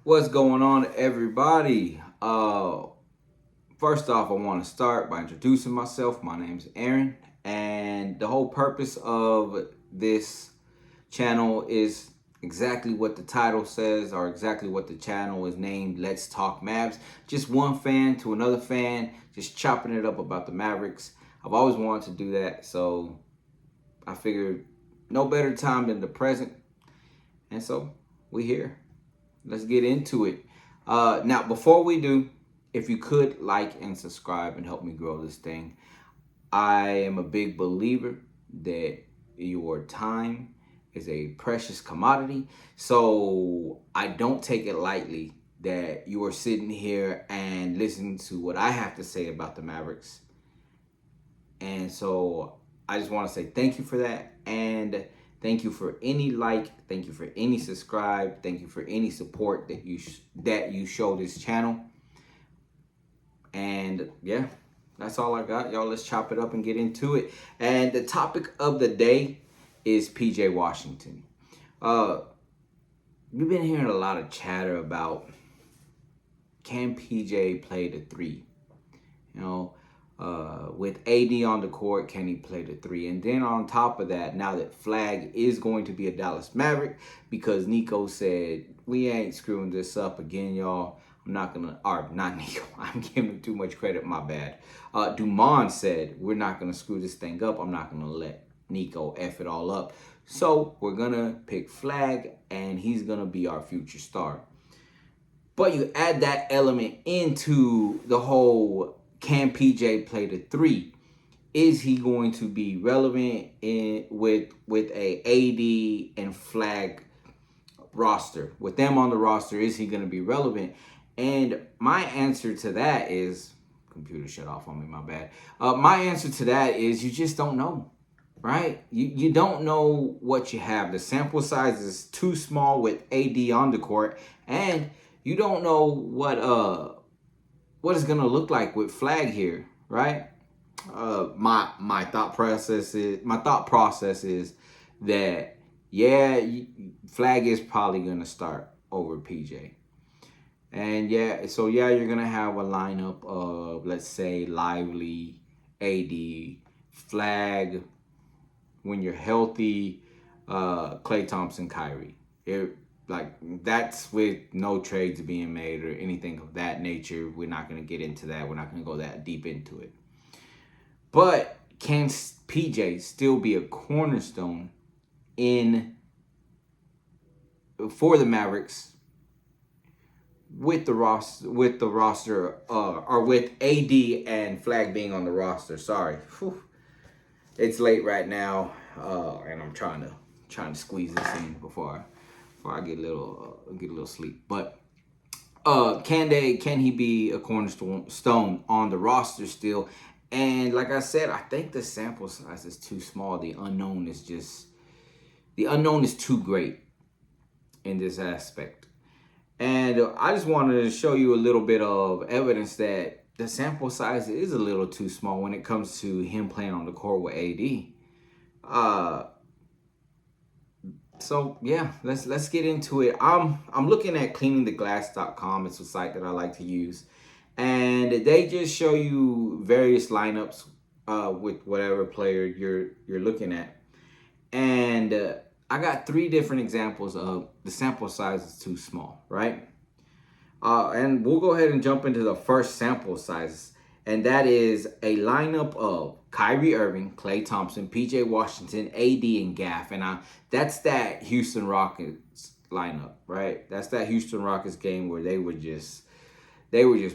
What's going on, everybody? First off, I want to start by introducing myself. My name's Aaron, and the whole purpose of this channel is exactly what the title says, or exactly what the channel is named. Let's Talk Mavs. Just one fan to another fan, just chopping it up about the Mavericks. I've always wanted to do that, so I figured no better time than the present, and so we're here. Let's get into it. Now, before we do, if you could like and subscribe and help me grow this thing, I am a big believer that your time is a precious commodity. So I don't take it lightly that you are sitting here and listening to what I have to say about the Mavericks. And so I just want to say thank you for that. And thank you for any like, thank you for any subscribe, thank you for any support that you show this channel. And yeah, that's all I got. Y'all, let's chop it up and get into it. And the topic of the day is PJ Washington. We've been hearing a lot of chatter about, can PJ play the three? You know, with AD on the court, can he play the three? And then on top of that, now that Flag is going to be a Dallas Maverick, because Nico said, we ain't screwing this up again, y'all. I'm not gonna, or not Nico, I'm giving him too much credit, my bad. Dumont said, we're not gonna screw this thing up. I'm not gonna let Nico F it all up. So we're gonna pick Flag, and he's gonna be our future star. But you add that element into the whole, can PJ play the three? Is he going to be relevant with a AD and Flag roster? With them on the roster, is he going to be relevant? And my answer to that is, computer shut off on me, my bad. My answer to that is, you just don't know, right? You don't know what you have. The sample size is too small with AD on the court, and you don't know what it's gonna look like with Flag here, right? My thought process is that, yeah, Flag is probably gonna start over PJ. And yeah, so yeah, you're gonna have a lineup of, let's say, Lively, AD, Flag, when you're healthy, Klay Thompson, Kyrie. Like, that's with no trades being made or anything of that nature. We're not going to get into that. We're not going to go that deep into it. But can PJ still be a cornerstone for the Mavericks with the roster, or with AD and Flag being on the roster? Sorry, whew. It's late right now, and I'm trying to squeeze this in before I get a little sleep. But can he be a cornerstone on the roster still? And like I said, I think the sample size is too small. The unknown is too great in this aspect. And I just wanted to show you a little bit of evidence that the sample size is a little too small when it comes to him playing on the court with AD. So yeah, let's get into it. I'm looking at cleaningtheglass.com. It's a site that I like to use, and they just show you various lineups with whatever player you're looking at. And I got 3 different examples of the sample size is too small, right? And we'll go ahead and jump into the first sample size, and that is a lineup of Kyrie Irving, Klay Thompson, PJ Washington, AD, and Gaff. And that's that Houston Rockets lineup, right? That's that Houston Rockets game where they were just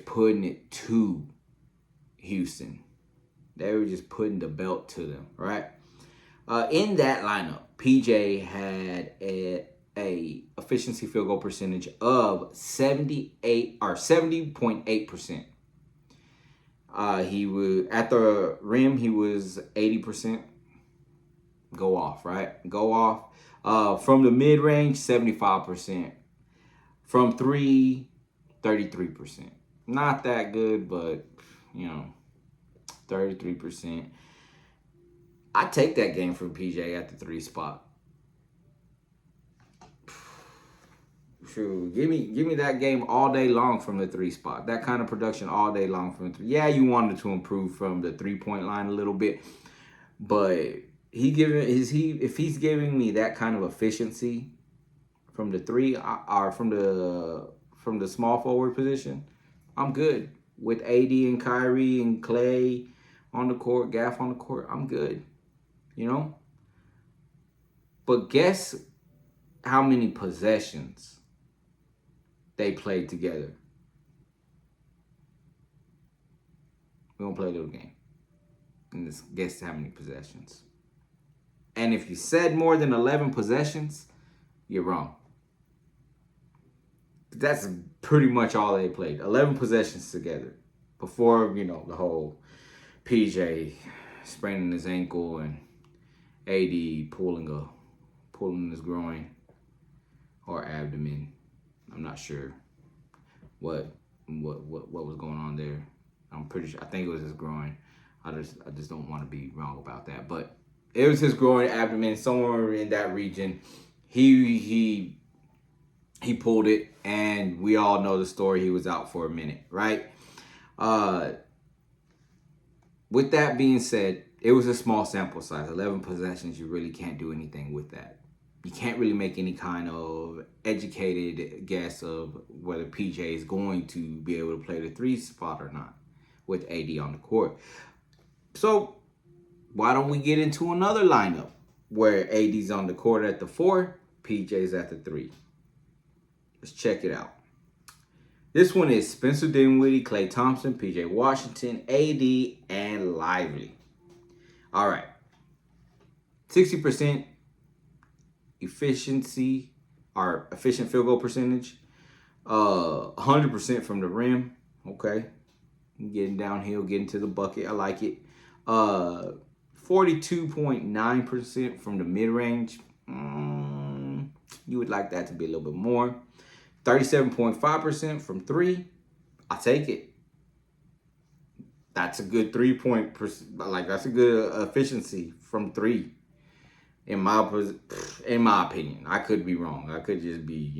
putting it to Houston. They were just putting the belt to them, right? In that lineup, PJ had a efficiency field goal percentage of 70.8%. He was at the rim. He was 80%. Go off, right? Go off. From the mid range, 75%. From 3, 33%. Not that good, but 33%. I take that game from PJ at the 3 spot. True. Give me that game all day long from the 3 spot. That kind of production all day long from the 3. Yeah, you wanted to improve from the 3-point line a little bit, but if he's giving me that kind of efficiency from the 3 or from the small forward position, I'm good. With AD and Kyrie and Clay on the court, Gaff on the court, I'm good. You know? But guess how many possessions they played together. We're going to play a little game. And just guess how many possessions. And if you said more than 11 possessions, you're wrong. That's pretty much all they played. 11 possessions together. Before, the whole PJ spraining his ankle and AD pulling his groin or abdomen. I'm not sure what was going on there. I'm pretty sure. I think it was his groin. I just don't want to be wrong about that. But it was his groin, abdomen, somewhere in that region. He pulled it, and we all know the story. He was out for a minute, right? With that being said, it was a small sample size. 11 possessions, you really can't do anything with that. You can't really make any kind of educated guess of whether PJ is going to be able to play the 3 spot or not with AD on the court. So why don't we get into another lineup where AD's on the court at the 4, PJ's at the 3. Let's check it out. This one is Spencer Dinwiddie, Klay Thompson, PJ Washington, AD, and Lively. All right. 60% efficiency or efficient field goal percentage. 100% from the rim. Okay. Getting downhill, getting to the bucket. I like it. 42.9% from the mid-range. You would like that to be a little bit more. 37.5% from 3. I'll take it. That's a good 3-point, that's a good efficiency from 3. In my opinion, I could be wrong. I could just be,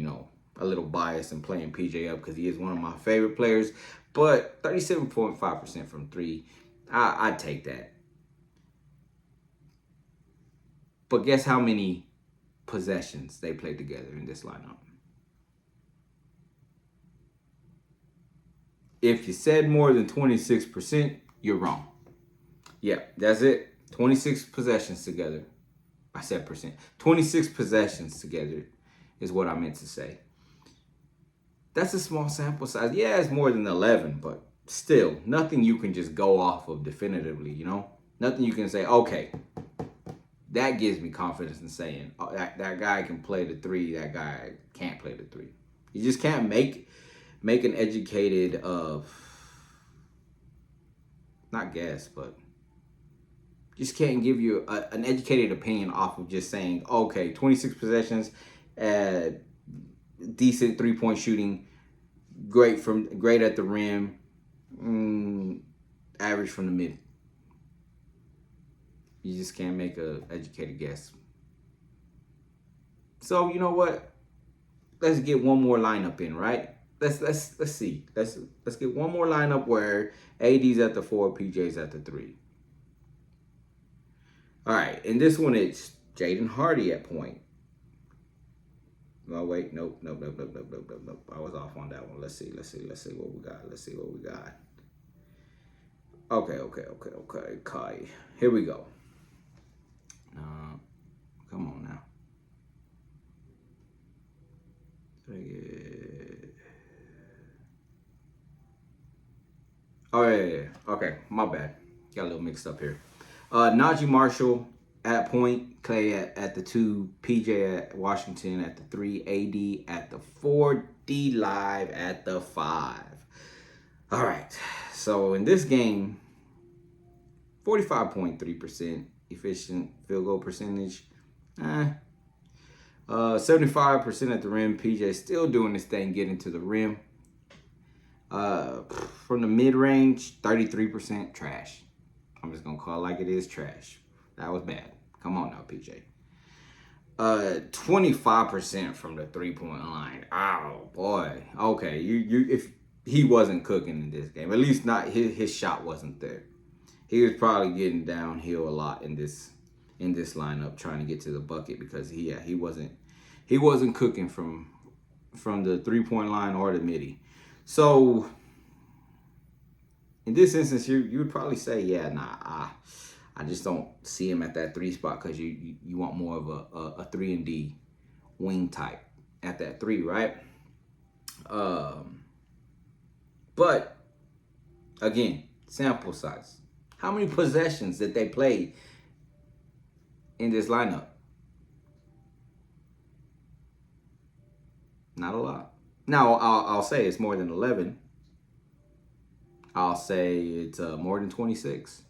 a little biased and playing PJ up because he is one of my favorite players. But 37.5% from 3, I'd take that. But guess how many possessions they played together in this lineup? If you said more than 26%, you're wrong. Yeah, that's it. 26 possessions together. I said percent. 26 possessions together is what I meant to say. That's a small sample size. Yeah, it's more than 11, but still, nothing you can just go off of definitively, Nothing you can say, okay, that gives me confidence in saying, oh, that guy can play the 3, that guy can't play the 3. You just can't make an educated, not guess, but just can't give you an educated opinion off of just saying, okay, 26 possessions, decent 3-point shooting, great at the rim, average from the mid. You just can't make an educated guess. So you know what? Let's get one more lineup in, right? Let's see. Let's get one more lineup where AD's at the 4, PJ's at the 3. All right, and this one it's Jaden Hardy at point. Oh wait, nope. I was off on that one. Let's see what we got. Okay. Kai. Here we go. Come on now. Oh yeah. Okay, my bad. Got a little mixed up here. Najee Marshall at point, Clay at the 2, PJ at Washington at the 3, AD at the 4, D Live at the 5. All right. So in this game, 45.3% efficient field goal percentage. 75% at the rim. PJ still doing this thing, getting to the rim. From the mid-range, 33% trash. I'm just going to call it like it is, trash. That was bad. Come on now, PJ. 25% from the 3-point line. Oh boy. Okay, you if he wasn't cooking in this game, at least not his shot wasn't there. He was probably getting downhill a lot in this lineup trying to get to the bucket because he wasn't cooking from the 3-point line or the midi. So in this instance, you would probably say, yeah, nah, I just don't see him at that 3 spot because you want more of a 3-and-D wing type at that 3, right? But again, sample size. How many possessions did they play in this lineup? Not a lot. Now, I'll say it's more than 11. I'll say it's more than 26.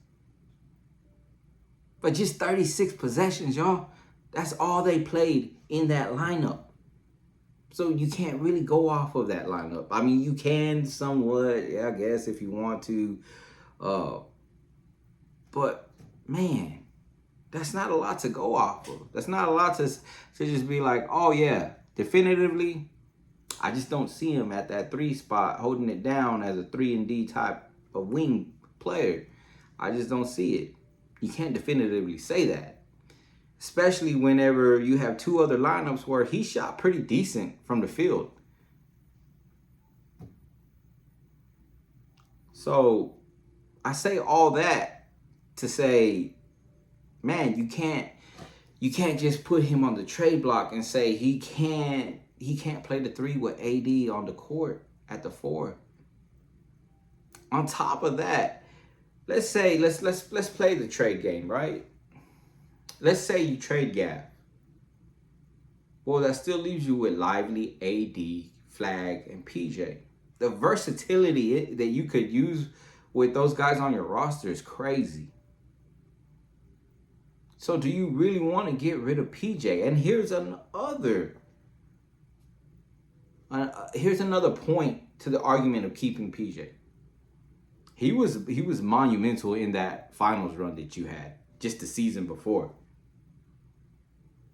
But just 36 possessions, y'all. That's all they played in that lineup. So you can't really go off of that lineup. I mean, you can somewhat, yeah, I guess, if you want to. But, man, that's not a lot to go off of. That's not a lot to just be like, oh, yeah, definitively, I just don't see him at that 3 spot holding it down as a 3-and-D type of wing player. I just don't see it. You can't definitively say that. Especially whenever you have 2 other lineups where he shot pretty decent from the field. So I say all that to say, man, you can't just put him on the trade block and say he can't play the 3 with AD on the court at the 4. On top of that, let's play the trade game, right? Let's say you trade Gav. Well, that still leaves you with Lively, AD, Flag, and PJ. The versatility that you could use with those guys on your roster is crazy. So do you really want to get rid of PJ? And here's another point to the argument of keeping PJ. He was monumental in that finals run that you had just the season before.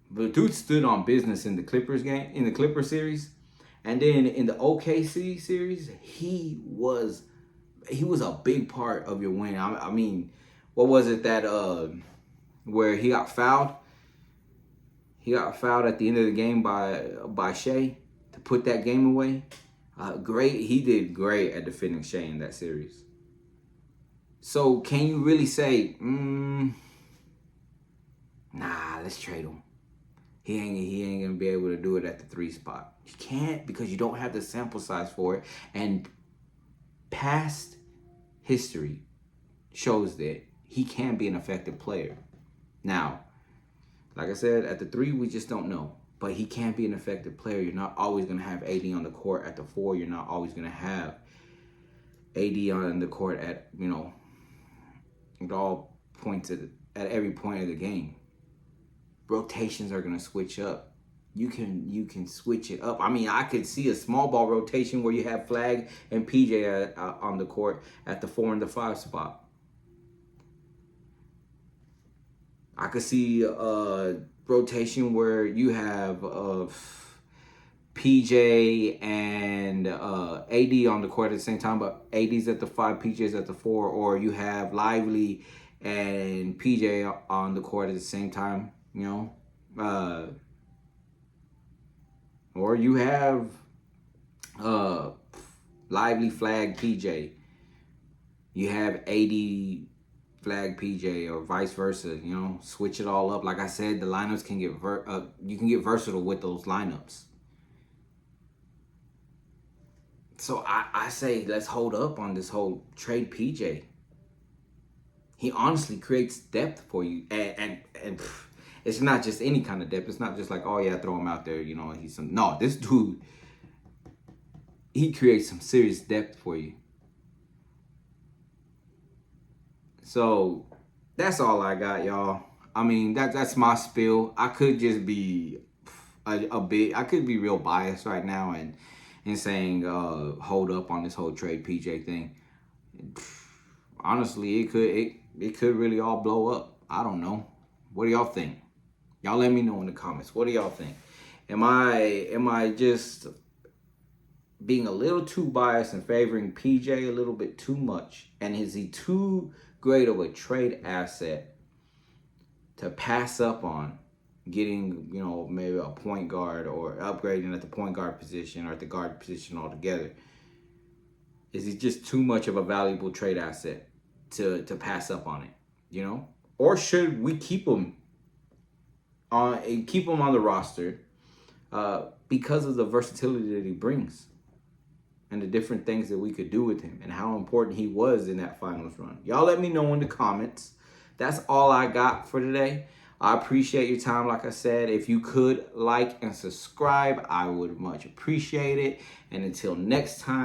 But dude stood on business in the Clippers series, and then in the OKC series, he was a big part of your win. I mean, what was it that where he got fouled? He got fouled at the end of the game by Shea to put that game away. He did great at defending Shea in that series. So can you really say, nah, let's trade him? He ain't gonna be able to do it at the 3 spot. You can't, because you don't have the sample size for it. And past history shows that he can be an effective player. Now, like I said, at the 3, we just don't know. But he can be an effective player. You're not always gonna have AD on the court at the 4. You're not always gonna have AD on the court at all points at every point of the game. Rotations are gonna switch up. You can switch it up. I mean, I could see a small ball rotation where you have Flag and PJ on the court at the 4 and the 5 spot. I could see a rotation where you have PJ and AD on the court at the same time, but AD's at the 5, PJ's at the 4, or you have Lively and PJ on the court at the same time. Or you have Lively, Flag, PJ. You have AD, Flag, PJ, or vice versa. Switch it all up. Like I said, the lineups can get you can get versatile with those lineups. So I say let's hold up on this whole trade PJ. He honestly creates depth for you, and it's not just any kind of depth. It's not just like, oh yeah, throw him out there. This dude, he creates some serious depth for you. So that's all I got, y'all. I mean, that's my spiel. I could just be I could be real biased right now and saying hold up on this whole trade PJ thing. Honestly, it could really all blow up. I don't know. What do y'all think? Y'all let me know in the comments. What do y'all think? Am I just being a little too biased and favoring PJ a little bit too much? And is he too great of a trade asset to pass up on getting, maybe a point guard or upgrading at the point guard position or at the guard position altogether? Is he just too much of a valuable trade asset to pass up on it, Or should we keep him on the roster because of the versatility that he brings and the different things that we could do with him and how important he was in that finals run? Y'all let me know in the comments. That's all I got for today. I appreciate your time. Like I said, if you could like and subscribe, I would much appreciate it. And until next time.